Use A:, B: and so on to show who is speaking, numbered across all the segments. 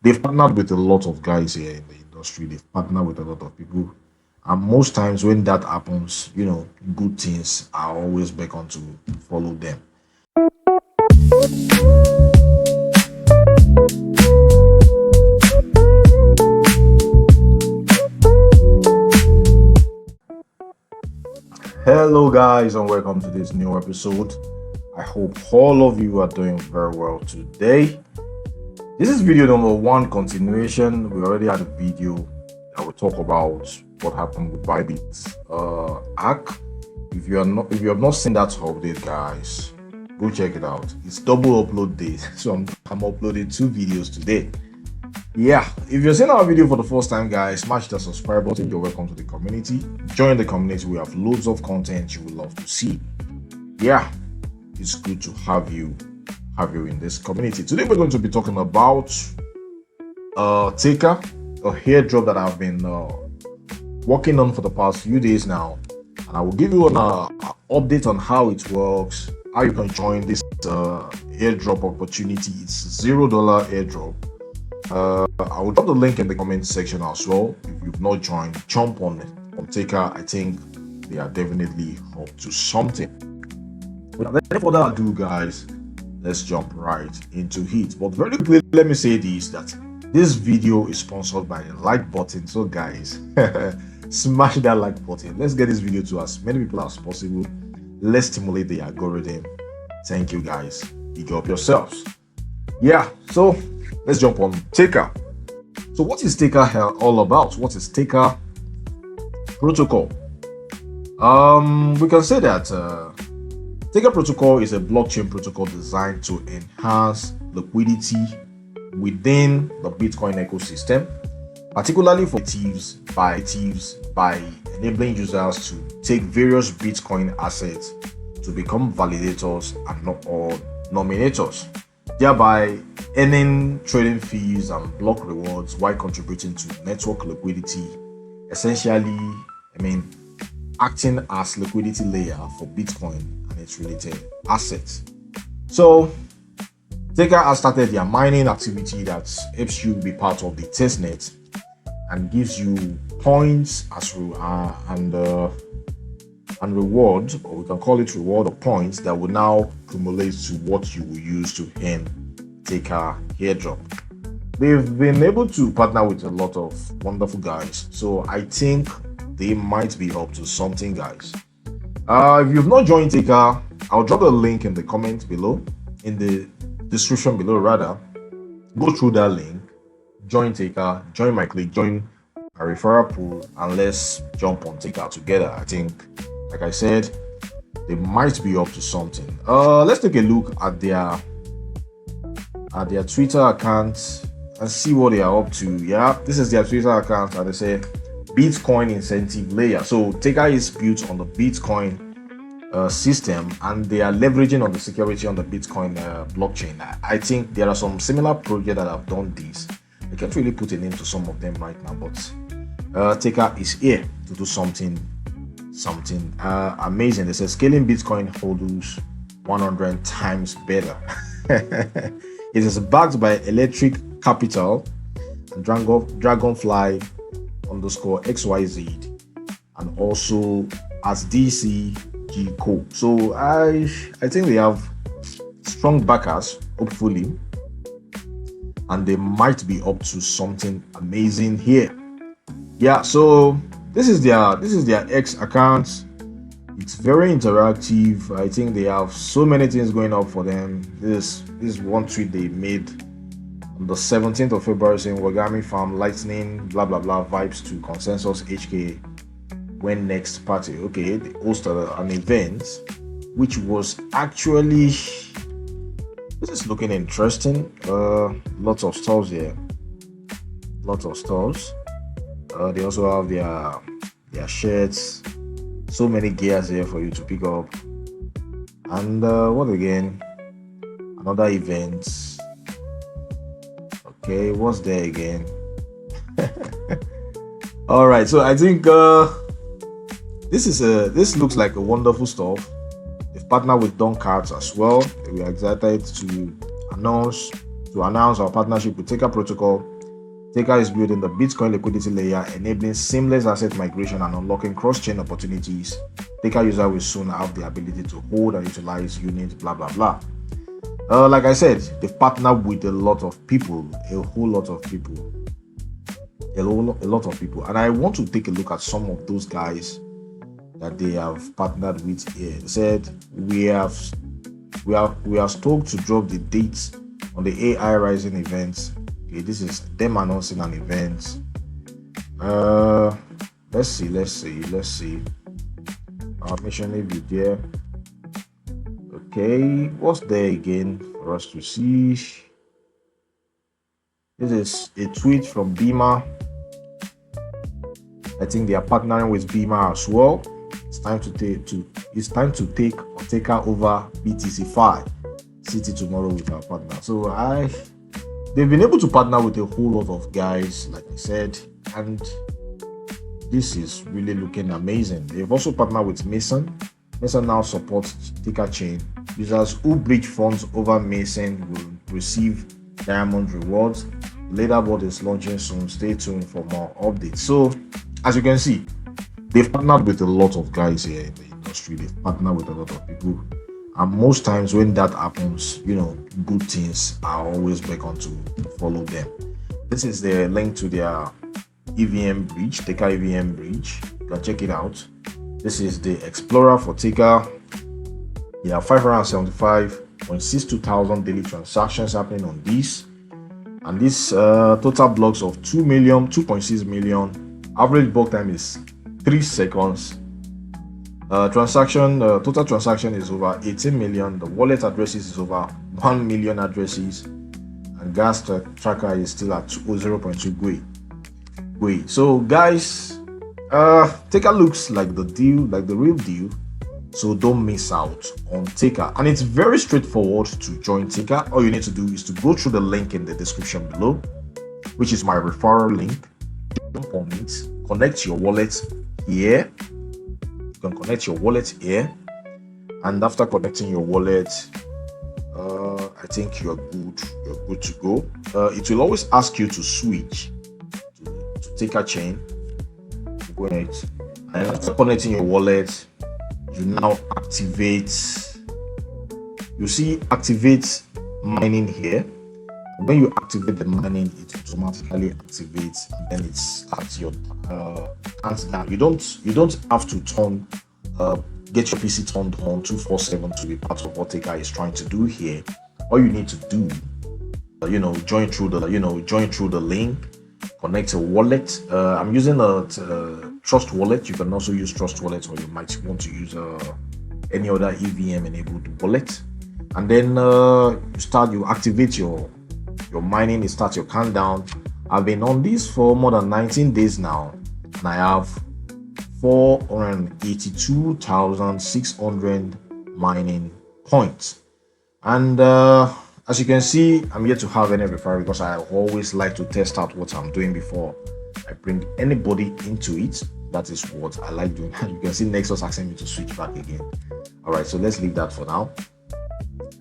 A: they've partnered with a lot of guys here in the industry. They've partnered with a lot of people. And most times when that happens, good things are always beckoned to follow them. Hello, guys, and welcome to this new episode. I hope all of you are doing very well today. This is video number one continuation. We already had a video that will talk about what happened with Bybit's hack. If you have not seen that update, guys, go check it out. It's double upload day, so I'm uploading 2 videos today. Yeah, if you're seeing our video for the first time, guys, smash the subscribe button. You're welcome to the community. Join the community. We have loads of content you will love to see. Yeah, it's good to have you in this community. Today we're going to be talking about TAKER, a airdrop that I've been working on for the past few days now, and I will give you an update on how it works, how you can join this airdrop opportunity. It's $0 airdrop. I will drop the link in the comment section as well. If you've not joined, jump on TAKER. I think they are definitely up to something. Without any further ado, guys, let's jump right into it. But very quickly, let me say this, that this video is sponsored by the like button. So guys, smash that like button. Let's get this video to as many people as possible. Let's stimulate the algorithm. Thank you, guys. Big up yourselves. Yeah, so let's jump on TAKER. So what is TAKER all about? What is TAKER protocol? We can say that TAKER protocol is a blockchain protocol designed to enhance liquidity within the Bitcoin ecosystem, particularly for thieves by enabling users to take various Bitcoin assets to become validators and or nominators, thereby earning trading fees and block rewards while contributing to network liquidity. Essentially, acting as liquidity layer for Bitcoin and its related assets. So TAKER has started their mining activity that helps you be part of the testnet and gives you points as and reward, or we can call it reward or points, that will now accumulate to what you will use to earn TAKER airdrop. They've been able to partner with a lot of wonderful guys, so I think they might be up to something, guys. If you've not joined TAKER, I'll drop a link in the comment below, in the description below rather. Go through that link, join TAKER, join my clique, join my referral pool, and let's jump on TAKER together. I think, like I said, they might be up to something. Let's take a look at their Twitter account and see what they are up to. Yeah, this is their Twitter account, and they say Bitcoin incentive layer. So TAKER is built on the Bitcoin system, and they are leveraging on the security on the Bitcoin blockchain. I think there are some similar projects that have done this. I can't really put a name to some of them right now, but TAKER is here to do something amazing. They say scaling Bitcoin holders 100 times better. It is backed by Electric Capital and Dragonfly _XYZ, and also as DCG Co. So I think they have strong backers, hopefully, and they might be up to something amazing here. Yeah, so this is their X account. It's very interactive. I think they have so many things going up for them. This one tweet they made on the 17th of February saying Wagami Farm Lightning blah blah blah vibes to Consensus HK when next party. Okay, they hosted an event which was actually, this is looking interesting. Lots of stalls here. Lots of stalls. They also have their shirts. So many gears here for you to pick up. And what again? Another event. Okay, what's there again? All right, so I think this looks like a wonderful stuff. They've partnered with Don Cards as well. We are excited to announce our partnership with TAKER Protocol TAKER is building the Bitcoin liquidity layer, enabling seamless asset migration and unlocking cross-chain opportunities. TAKER user will soon have the ability to hold and utilize units, blah blah blah. Like I said, they've partnered with a lot of people, a lot of people, and I want to take a look at some of those guys that they have partnered with here. They said we are stoked to drop the dates on the AI Rising event. Okay, this is them announcing an event. Let's see. Our mission review there. Okay, what's there again for us to see? This is a tweet from Beamer. I think they are partnering with Beamer as well. It's time to take TAKER over BTC5 City tomorrow with our partner. So they've been able to partner with a whole lot of guys, like I said, and this is really looking amazing. They've also partnered with Mason. Mason now supports TAKER chain. Users who bridge funds over Mason will receive diamond rewards. The leaderboard is launching soon. Stay tuned for more updates. So, as you can see, they've partnered with a lot of guys here in the industry. They've partnered with a lot of people. And most times when that happens, good things are always beckoned to follow them. This is the link to their EVM bridge, TAKER EVM bridge. You can check it out. This is the Explorer for TAKER. There are 575.62 thousand daily transactions happening on this. And this total blocks of 2.6 million. Average block time is 3 seconds. Total transaction is over 18 million. The wallet addresses is over 1 million addresses. And gas tracker is still at 0.2 GUI. So guys, TAKER looks like the deal, like the real deal. So don't miss out on TAKER. And it's very straightforward to join TAKER. All you need to do is to go through the link in the description below, which is my referral link. Jump on it, connect your wallet here. You can connect your wallet here. And after connecting your wallet, I think you're good to go. It will always ask you to switch to TAKER chain. Go ahead. And after connecting your wallet, you now activate. You see activate mining here. When you activate the mining, it automatically activates, and then it starts your countdown. You don't have to get your PC turned on 247 to be part of what TAKER is trying to do here. All you need to do, join through the link, connect a wallet. I'm using a Trust wallet. You can also use Trust wallet, or you might want to use any other EVM enabled wallet. And then you activate your mining. It starts your countdown. I've been on this for more than 19 days now, and I have 482,600 mining points. And as you can see, I'm yet to have any referral because I always like to test out what I'm doing before I bring anybody into it. That is what I like doing. You can see Nexus asking me to switch back again. All right, so let's leave that for now.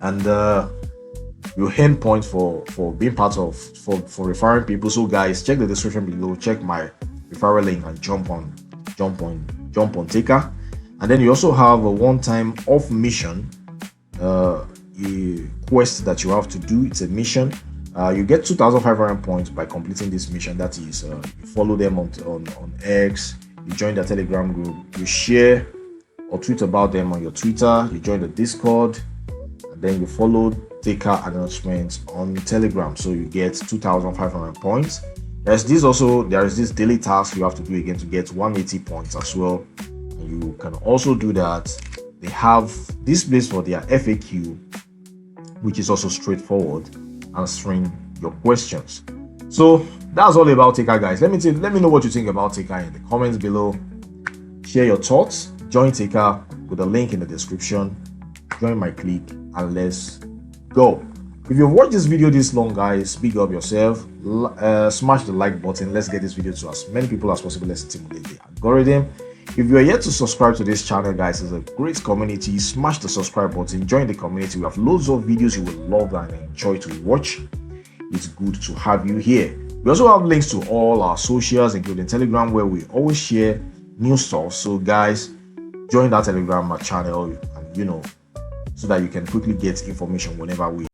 A: And you earn points for being part of for referring people. So guys, check the description below. Check my referral link and jump on TAKER. And then you also have a one-time off mission. A quest that you have to do. It's a mission. You get 2,500 points by completing this mission. That is, you follow them on X, you join their Telegram group, you share or tweet about them on your Twitter, you join the Discord, and then you follow TAKER announcements on Telegram. So you get 2,500 points. There is this daily task you have to do again to get 180 points as well. And you can also do that. They have this place for their FAQ, which is also straightforward, answering your questions. So that's all about TAKER, guys. Let me know what you think about TAKER in the comments below. Share your thoughts. Join TAKER with the link in the description. Join my clique and let's go. If you've watched this video this long, guys, big up yourself. Smash the like button. Let's get this video to as many people as possible. Let's stimulate the algorithm. If you are yet to subscribe to this channel, guys, it's a great community. Smash the subscribe button, join the community. We have loads of videos you will love and enjoy to watch. It's good to have you here. We also have links to all our socials, including Telegram, where we always share new stuff. So guys, join that Telegram channel, and so that you can quickly get information whenever we